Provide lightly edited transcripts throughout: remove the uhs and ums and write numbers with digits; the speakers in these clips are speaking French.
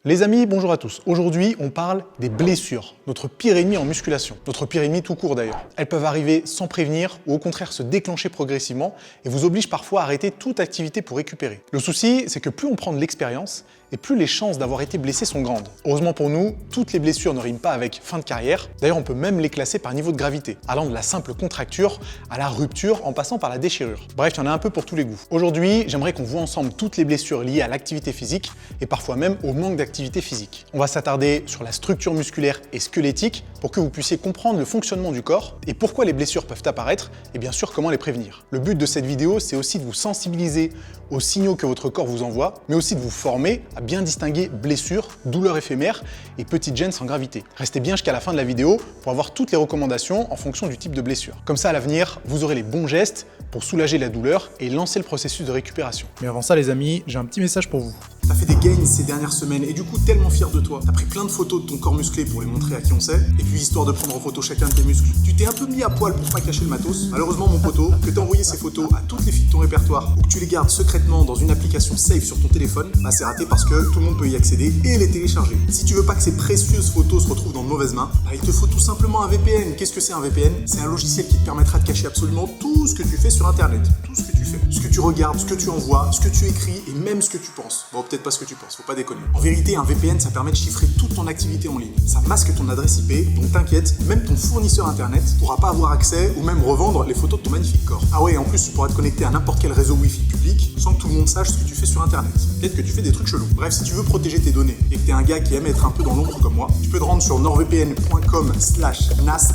Les amis, bonjour à tous. Aujourd'hui, on parle des blessures, notre pire ennemi en musculation, notre pire ennemi tout court d'ailleurs. Elles peuvent arriver sans prévenir ou au contraire se déclencher progressivement et vous obligent parfois à arrêter toute activité pour récupérer. Le souci, c'est que plus on prend de l'expérience et plus les chances d'avoir été blessé sont grandes. Heureusement pour nous, toutes les blessures ne riment pas avec fin de carrière. D'ailleurs, on peut même les classer par niveau de gravité, allant de la simple contracture à la rupture en passant par la déchirure. Bref, il y en a un peu pour tous les goûts. Aujourd'hui, j'aimerais qu'on voit ensemble toutes les blessures liées à l'activité physique et parfois même au manque d'activité physique. On va s'attarder sur la structure musculaire et squelettique pour que vous puissiez comprendre le fonctionnement du corps et pourquoi les blessures peuvent apparaître et bien sûr comment les prévenir. Le but de cette vidéo, c'est aussi de vous sensibiliser aux signaux que votre corps vous envoie, mais aussi de vous former à bien distinguer blessures, douleurs éphémères et petites gênes sans gravité. Restez bien jusqu'à la fin de la vidéo pour avoir toutes les recommandations en fonction du type de blessure. Comme ça, à l'avenir, vous aurez les bons gestes pour soulager la douleur et lancer le processus de récupération. Mais avant ça, les amis, j'ai un petit message pour vous. T'as fait des gains ces dernières semaines et du coup tellement fier de toi. T'as pris plein de photos de ton corps musclé pour les montrer à qui on sait. Et puis histoire de prendre en photo chacun de tes muscles, tu t'es un peu mis à poil pour pas cacher le matos. Malheureusement mon poteau, que t'as envoyé ces photos à toutes les filles de ton répertoire ou que tu les gardes secrètement dans une application safe sur ton téléphone, bah c'est raté parce que tout le monde peut y accéder et les télécharger. Si tu veux pas que ces précieuses photos se retrouvent dans de mauvaises mains, bah il te faut tout simplement un VPN. Qu'est-ce que c'est un VPN? C'est un logiciel qui te permettra de cacher absolument tout ce que tu fais sur internet. Tout ce que tu fais. Ce que tu regardes, ce que tu envoies, ce que tu écris et même ce que tu penses. Bon, peut-être pas ce que tu penses, faut pas déconner. En vérité, un VPN, ça permet de chiffrer toute ton activité en ligne. Ça masque ton adresse IP, donc t'inquiète, même ton fournisseur internet pourra pas avoir accès ou même revendre les photos de ton magnifique corps. Ah ouais, en plus, tu pourras te connecter à n'importe quel réseau Wi-Fi public sans que tout le monde sache ce que tu fais sur internet. Peut-être que tu fais des trucs chelous. Bref, si tu veux protéger tes données et que t'es un gars qui aime être un peu dans l'ombre comme moi, tu peux te rendre sur nordvpn.com/nas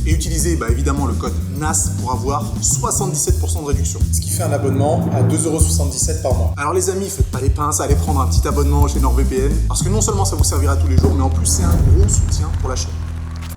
et utiliser évidemment le code NAS pour avoir 77% de réduction. Ce qui fait un abonnement à 2,77€ par mois. Alors les amis, faites pas les pinces, allez prendre un petit abonnement chez NordVPN parce que non seulement ça vous servira tous les jours, mais en plus c'est un gros soutien pour la chaîne.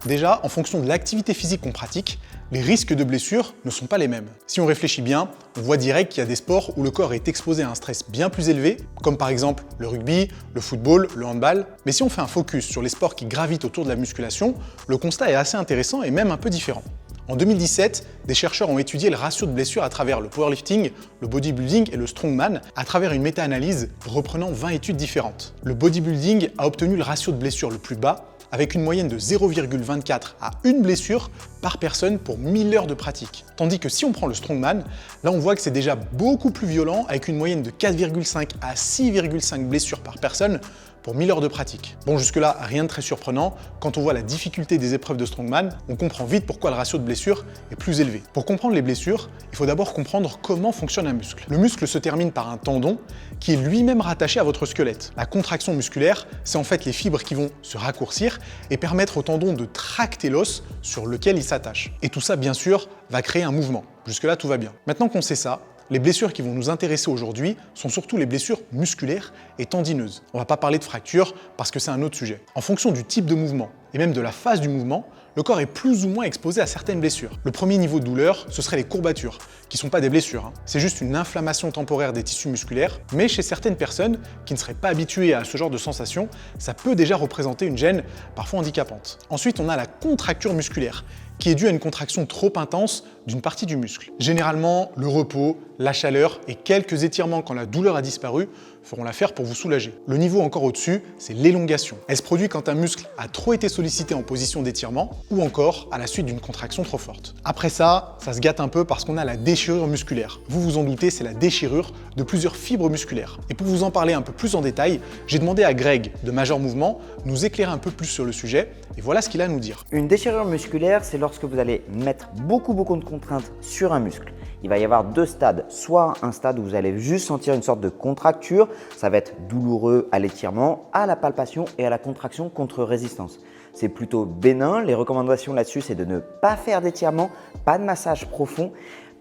Déjà, en fonction de l'activité physique qu'on pratique, les risques de blessures ne sont pas les mêmes. Si on réfléchit bien, on voit direct qu'il y a des sports où le corps est exposé à un stress bien plus élevé, comme par exemple le rugby, le football, le handball. Mais si on fait un focus sur les sports qui gravitent autour de la musculation, le constat est assez intéressant et même un peu différent. En 2017, des chercheurs ont étudié le ratio de blessures à travers le powerlifting, le bodybuilding et le strongman à travers une méta-analyse reprenant 20 études différentes. Le bodybuilding a obtenu le ratio de blessures le plus bas, avec une moyenne de 0,24 à 1 blessure par personne pour 1000 heures de pratique. Tandis que si on prend le strongman, là on voit que c'est déjà beaucoup plus violent avec une moyenne de 4,5 à 6,5 blessures par personne pour 1000 heures de pratique. Bon, jusque-là, rien de très surprenant. Quand on voit la difficulté des épreuves de strongman, on comprend vite pourquoi le ratio de blessures est plus élevé. Pour comprendre les blessures, il faut d'abord comprendre comment fonctionne un muscle. Le muscle se termine par un tendon qui est lui-même rattaché à votre squelette. La contraction musculaire, c'est en fait les fibres qui vont se raccourcir et permettre au tendon de tracter l'os sur lequel il s'attache. Et tout ça, bien sûr, va créer un mouvement. Jusque-là, tout va bien. Maintenant qu'on sait ça, les blessures qui vont nous intéresser aujourd'hui sont surtout les blessures musculaires et tendineuses. On ne va pas parler de fractures parce que c'est un autre sujet. En fonction du type de mouvement et même de la phase du mouvement, le corps est plus ou moins exposé à certaines blessures. Le premier niveau de douleur, ce serait les courbatures, qui ne sont pas des blessures. C'est juste une inflammation temporaire des tissus musculaires, mais chez certaines personnes qui ne seraient pas habituées à ce genre de sensation, ça peut déjà représenter une gêne parfois handicapante. Ensuite, on a la contracture musculaire, qui est due à une contraction trop intense d'une partie du muscle. Généralement, le repos, la chaleur et quelques étirements quand la douleur a disparu feront l'affaire pour vous soulager. Le niveau encore au-dessus, c'est l'élongation. Elle se produit quand un muscle a trop été sollicité en position d'étirement ou encore à la suite d'une contraction trop forte. Après ça se gâte un peu parce qu'on a la déchirure musculaire. Vous vous en doutez, c'est la déchirure de plusieurs fibres musculaires. Et pour vous en parler un peu plus en détail, j'ai demandé à Greg de Major Mouvement de nous éclairer un peu plus sur le sujet et voilà ce qu'il a à nous dire. Une déchirure musculaire, c'est lorsque vous allez mettre beaucoup de contraintes sur un muscle. Il va y avoir deux stades, soit un stade où vous allez juste sentir une sorte de contracture, ça va être douloureux à l'étirement, à la palpation et à la contraction contre résistance. C'est plutôt bénin, les recommandations là-dessus c'est de ne pas faire d'étirement, pas de massage profond,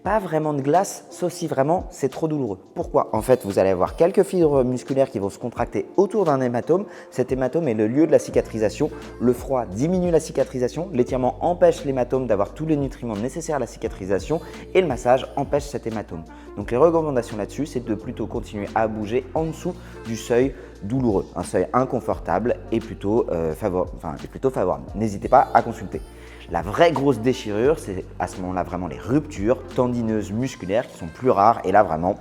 pas vraiment de glace, sauf si vraiment c'est trop douloureux. Pourquoi? En fait, vous allez avoir quelques fibres musculaires qui vont se contracter autour d'un hématome. Cet hématome est le lieu de la cicatrisation. Le froid diminue la cicatrisation, l'étirement empêche l'hématome d'avoir tous les nutriments nécessaires à la cicatrisation et le massage empêche cet hématome. Donc les recommandations là-dessus, c'est de plutôt continuer à bouger en dessous du seuil douloureux, un seuil inconfortable et plutôt favorable. N'hésitez pas à consulter. La vraie grosse déchirure, c'est à ce moment-là vraiment les ruptures tendineuses musculaires qui sont plus rares et là vraiment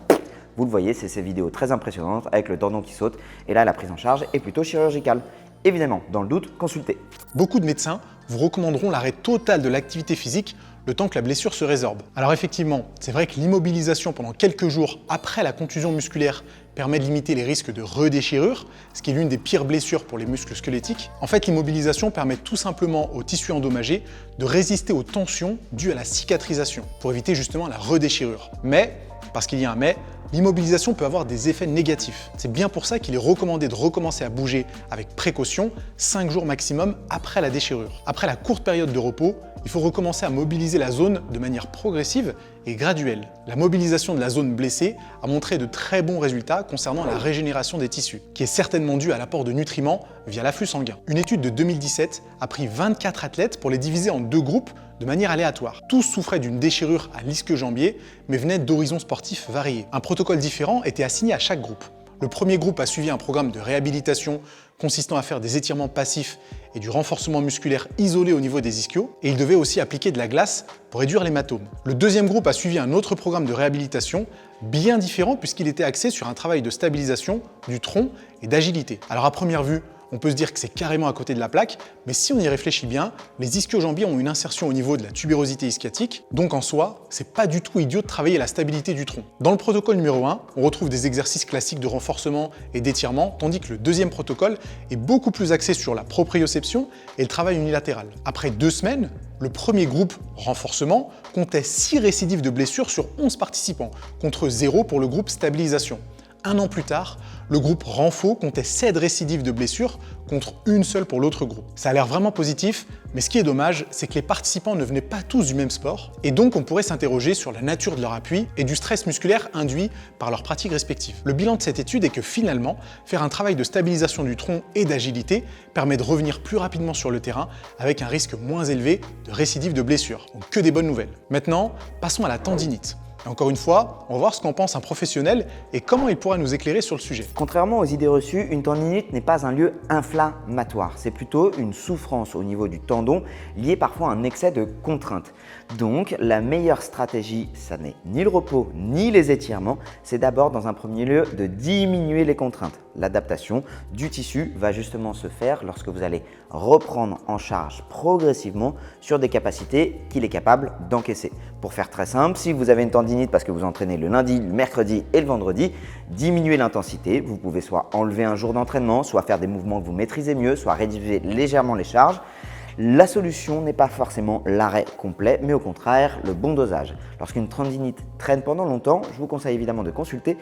Vous le voyez, c'est ces vidéos très impressionnantes avec le tendon qui saute. Et là, la prise en charge est plutôt chirurgicale. Évidemment, dans le doute, consultez. Beaucoup de médecins vous recommanderont l'arrêt total de l'activité physique le temps que la blessure se résorbe. Alors effectivement, c'est vrai que l'immobilisation pendant quelques jours après la contusion musculaire permet de limiter les risques de redéchirure, ce qui est l'une des pires blessures pour les muscles squelettiques. En fait, l'immobilisation permet tout simplement au tissu endommagé de résister aux tensions dues à la cicatrisation, pour éviter justement la redéchirure. Mais, parce qu'il y a un mais, l'immobilisation peut avoir des effets négatifs. C'est bien pour ça qu'il est recommandé de recommencer à bouger avec précaution 5 jours maximum après la déchirure. Après la courte période de repos, il faut recommencer à mobiliser la zone de manière progressive et graduelle. La mobilisation de la zone blessée a montré de très bons résultats concernant la régénération des tissus, qui est certainement due à l'apport de nutriments via l'afflux sanguin. Une étude de 2017 a pris 24 athlètes pour les diviser en 2 groupes de manière aléatoire. Tous souffraient d'une déchirure à l'ischio-jambier, mais venaient d'horizons sportifs variés. Un protocole différent était assigné à chaque groupe. Le premier groupe a suivi un programme de réhabilitation consistant à faire des étirements passifs et du renforcement musculaire isolé au niveau des ischios, et il devait aussi appliquer de la glace pour réduire l'hématome. Le deuxième groupe a suivi un autre programme de réhabilitation bien différent puisqu'il était axé sur un travail de stabilisation du tronc et d'agilité. Alors à première vue, on peut se dire que c'est carrément à côté de la plaque, mais si on y réfléchit bien, les ischio-jambiers ont une insertion au niveau de la tubérosité ischiatique, donc en soi, c'est pas du tout idiot de travailler la stabilité du tronc. Dans le protocole numéro 1, on retrouve des exercices classiques de renforcement et d'étirement, tandis que le deuxième protocole est beaucoup plus axé sur la proprioception et le travail unilatéral. Après 2 semaines, le premier groupe, renforcement, comptait 6 récidives de blessures sur 11 participants, contre 0 pour le groupe stabilisation. 1 an plus tard, le groupe renfo comptait 7 récidives de blessures contre 1 seule pour l'autre groupe. Ça a l'air vraiment positif, mais ce qui est dommage, c'est que les participants ne venaient pas tous du même sport, et donc on pourrait s'interroger sur la nature de leur appui et du stress musculaire induit par leurs pratiques respectives. Le bilan de cette étude est que finalement, faire un travail de stabilisation du tronc et d'agilité permet de revenir plus rapidement sur le terrain avec un risque moins élevé de récidive de blessures. Donc que des bonnes nouvelles. Maintenant, passons à la tendinite. Et encore une fois, on va voir ce qu'en pense un professionnel et comment il pourra nous éclairer sur le sujet. Contrairement aux idées reçues, une tendinite n'est pas un lieu inflammatoire. C'est plutôt une souffrance au niveau du tendon liée parfois à un excès de contrainte. Donc, la meilleure stratégie, ça n'est ni le repos ni les étirements, c'est d'abord dans un premier lieu de diminuer les contraintes. L'adaptation du tissu va justement se faire lorsque vous allez reprendre en charge progressivement sur des capacités qu'il est capable d'encaisser. Pour faire très simple, si vous avez une tendinite parce que vous entraînez le lundi, le mercredi et le vendredi, diminuez l'intensité. Vous pouvez soit enlever un jour d'entraînement, soit faire des mouvements que vous maîtrisez mieux, soit réduire légèrement les charges. La solution n'est pas forcément l'arrêt complet, mais au contraire le bon dosage. Lorsqu'une tendinite traîne pendant longtemps, je vous conseille évidemment de consulter.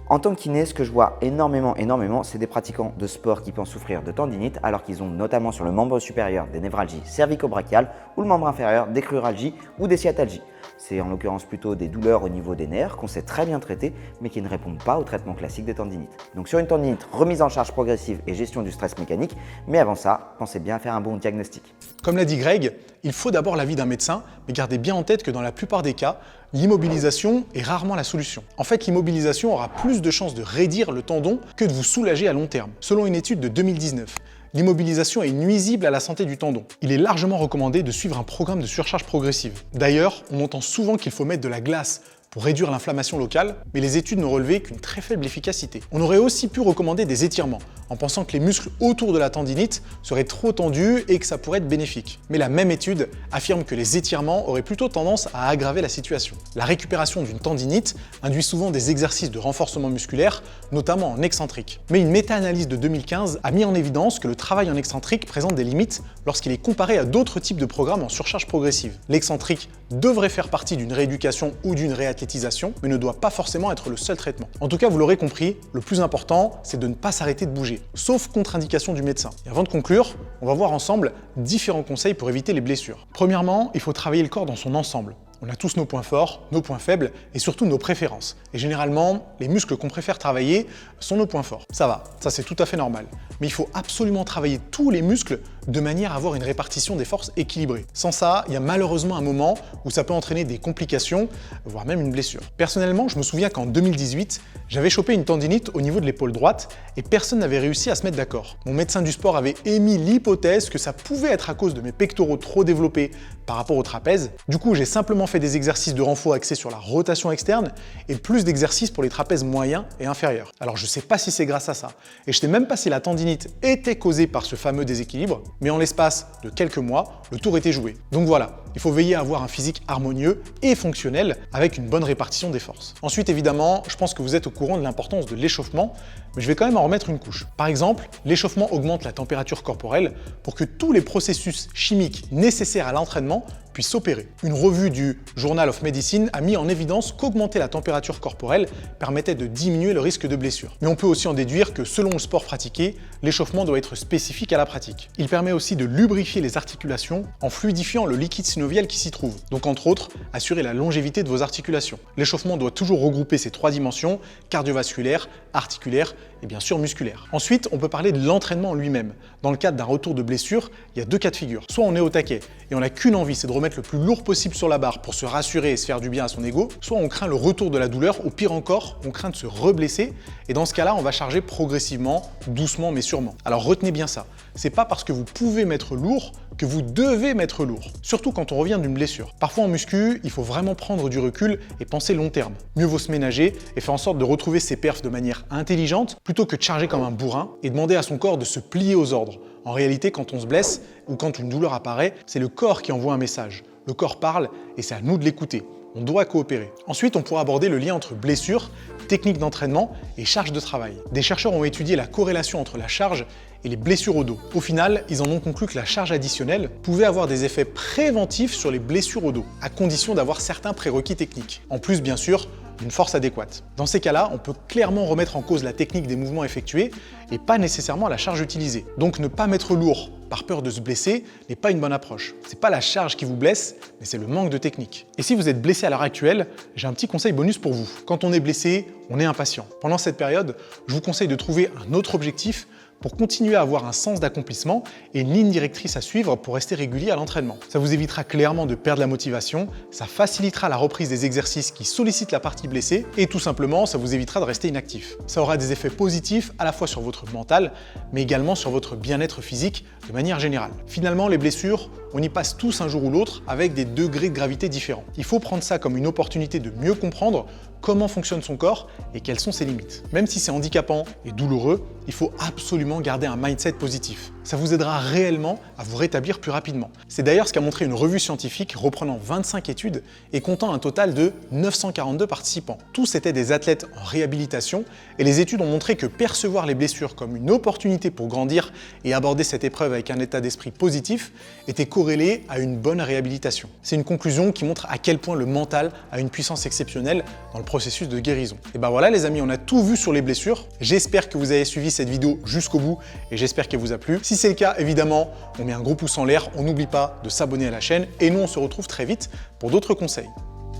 En tant que kiné, ce que je vois énormément, c'est des pratiquants de sport qui pensent souffrir de tendinite alors qu'ils ont notamment sur le membre supérieur des névralgies cervico-brachiales ou le membre inférieur des cruralgies ou des sciatalgies. C'est en l'occurrence plutôt des douleurs au niveau des nerfs qu'on sait très bien traiter mais qui ne répondent pas au traitement classique des tendinites. Donc sur une tendinite, remise en charge progressive et gestion du stress mécanique, mais avant ça, pensez bien à faire un bon diagnostic. Comme l'a dit Greg, il faut d'abord l'avis d'un médecin, mais gardez bien en tête que dans la plupart des cas, l'immobilisation est rarement la solution. En fait, l'immobilisation aura plus de chances de raidir le tendon que de vous soulager à long terme. Selon une étude de 2019, l'immobilisation est nuisible à la santé du tendon. Il est largement recommandé de suivre un programme de surcharge progressive. D'ailleurs, on entend souvent qu'il faut mettre de la glace pour réduire l'inflammation locale, mais les études n'ont relevé qu'une très faible efficacité. On aurait aussi pu recommander des étirements, en pensant que les muscles autour de la tendinite seraient trop tendus et que ça pourrait être bénéfique. Mais la même étude affirme que les étirements auraient plutôt tendance à aggraver la situation. La récupération d'une tendinite induit souvent des exercices de renforcement musculaire, notamment en excentrique. Mais une méta-analyse de 2015 a mis en évidence que le travail en excentrique présente des limites lorsqu'il est comparé à d'autres types de programmes en surcharge progressive. L'excentrique devrait faire partie d'une rééducation ou d'une réathlétisation, mais ne doit pas forcément être le seul traitement. En tout cas, vous l'aurez compris, le plus important, c'est de ne pas s'arrêter de bouger, sauf contre-indication du médecin. Et avant de conclure, on va voir ensemble différents conseils pour éviter les blessures. Premièrement, il faut travailler le corps dans son ensemble. On a tous nos points forts, nos points faibles et surtout nos préférences. Et généralement, les muscles qu'on préfère travailler sont nos points forts. Ça va, ça c'est tout à fait normal. Mais il faut absolument travailler tous les muscles de manière à avoir une répartition des forces équilibrée. Sans ça, il y a malheureusement un moment où ça peut entraîner des complications, voire même une blessure. Personnellement, je me souviens qu'en 2018, j'avais chopé une tendinite au niveau de l'épaule droite et personne n'avait réussi à se mettre d'accord. Mon médecin du sport avait émis l'hypothèse que ça pouvait être à cause de mes pectoraux trop développés par rapport au trapèze. Du coup, j'ai simplement fait des exercices de renfort axés sur la rotation externe et plus d'exercices pour les trapèzes moyens et inférieurs. Alors je sais pas si c'est grâce à ça, et je sais même pas si la tendinite était causée par ce fameux déséquilibre, mais en l'espace de quelques mois, le tour était joué. Donc voilà, il faut veiller à avoir un physique harmonieux et fonctionnel avec une bonne répartition des forces. Ensuite, évidemment, je pense que vous êtes au courant de l'importance de l'échauffement, mais je vais quand même en remettre une couche. Par exemple, l'échauffement augmente la température corporelle pour que tous les processus chimiques nécessaires à l'entraînement puissent s'opérer. Une revue du Journal of Medicine a mis en évidence qu'augmenter la température corporelle permettait de diminuer le risque de blessure. Mais on peut aussi en déduire que selon le sport pratiqué, l'échauffement doit être spécifique à la pratique. Il permet aussi de lubrifier les articulations en fluidifiant le liquide synovial qui s'y trouve. Donc entre autres, assurer la longévité de vos articulations. L'échauffement doit toujours regrouper ces trois dimensions, cardiovasculaire, articulaire et bien sûr musculaire. Ensuite, on peut parler de l'entraînement en lui-même. Dans le cadre d'un retour de blessure, il y a deux cas de figure. Soit on est au taquet et on n'a qu'une envie, c'est de remettre le plus lourd possible sur la barre pour se rassurer et se faire du bien à son ego, soit on craint le retour de la douleur, ou pire encore, on craint de se reblesser, et dans ce cas-là, on va charger progressivement, doucement mais sûrement. Alors retenez bien ça, c'est pas parce que vous pouvez mettre lourd que vous devez mettre lourd, surtout quand on revient d'une blessure. Parfois en muscu, il faut vraiment prendre du recul et penser long terme. Mieux vaut se ménager et faire en sorte de retrouver ses perfs de manière intelligente plutôt que de charger comme un bourrin et demander à son corps de se plier aux ordres. En réalité, quand on se blesse ou quand une douleur apparaît, c'est le corps qui envoie un message. Le corps parle et c'est à nous de l'écouter. On doit coopérer. Ensuite, on pourra aborder le lien entre blessure, technique d'entraînement et charge de travail. Des chercheurs ont étudié la corrélation entre la charge et les blessures au dos. Au final, ils en ont conclu que la charge additionnelle pouvait avoir des effets préventifs sur les blessures au dos, à condition d'avoir certains prérequis techniques. En plus, bien sûr, d'une force adéquate. Dans ces cas-là, on peut clairement remettre en cause la technique des mouvements effectués et pas nécessairement la charge utilisée. Donc ne pas mettre lourd par peur de se blesser n'est pas une bonne approche. C'est pas la charge qui vous blesse, mais c'est le manque de technique. Et si vous êtes blessé à l'heure actuelle, j'ai un petit conseil bonus pour vous. Quand on est blessé, on est impatient. Pendant cette période, je vous conseille de trouver un autre objectif pour continuer à avoir un sens d'accomplissement et une ligne directrice à suivre pour rester régulier à l'entraînement. Ça vous évitera clairement de perdre la motivation, ça facilitera la reprise des exercices qui sollicitent la partie blessée et tout simplement, ça vous évitera de rester inactif. Ça aura des effets positifs à la fois sur votre mental, mais également sur votre bien-être physique de manière générale. Finalement, les blessures, on y passe tous un jour ou l'autre avec des degrés de gravité différents. Il faut prendre ça comme une opportunité de mieux comprendre comment fonctionne son corps et quelles sont ses limites. Même si c'est handicapant et douloureux, il faut absolument garder un mindset positif. Ça vous aidera réellement à vous rétablir plus rapidement. C'est d'ailleurs ce qu'a montré une revue scientifique reprenant 25 études et comptant un total de 942 participants. Tous étaient des athlètes en réhabilitation et les études ont montré que percevoir les blessures comme une opportunité pour grandir et aborder cette épreuve avec un état d'esprit positif était corrélé à une bonne réhabilitation. C'est une conclusion qui montre à quel point le mental a une puissance exceptionnelle dans le processus de guérison. Et ben voilà les amis, on a tout vu sur les blessures. J'espère que vous avez suivi cette vidéo jusqu'au bout et j'espère qu'elle vous a plu. Si c'est le cas, évidemment, on met un gros pouce en l'air, on n'oublie pas de s'abonner à la chaîne et nous on se retrouve très vite pour d'autres conseils.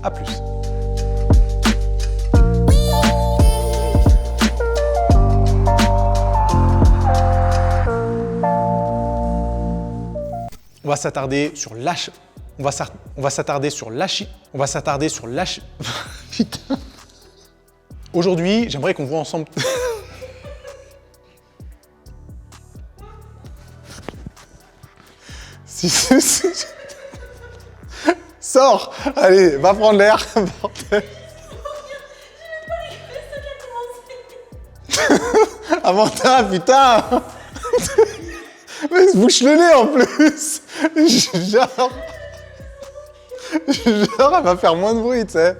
À plus. On va s'attarder sur l'âge. On va s'attarder sur l'âge. Putain. Aujourd'hui, j'aimerais qu'on voit ensemble. Sors! Allez, va prendre l'air, bordel. Amanda, putain! Mais se bouche le nez en plus! Genre, elle va faire moins de bruit, tu sais.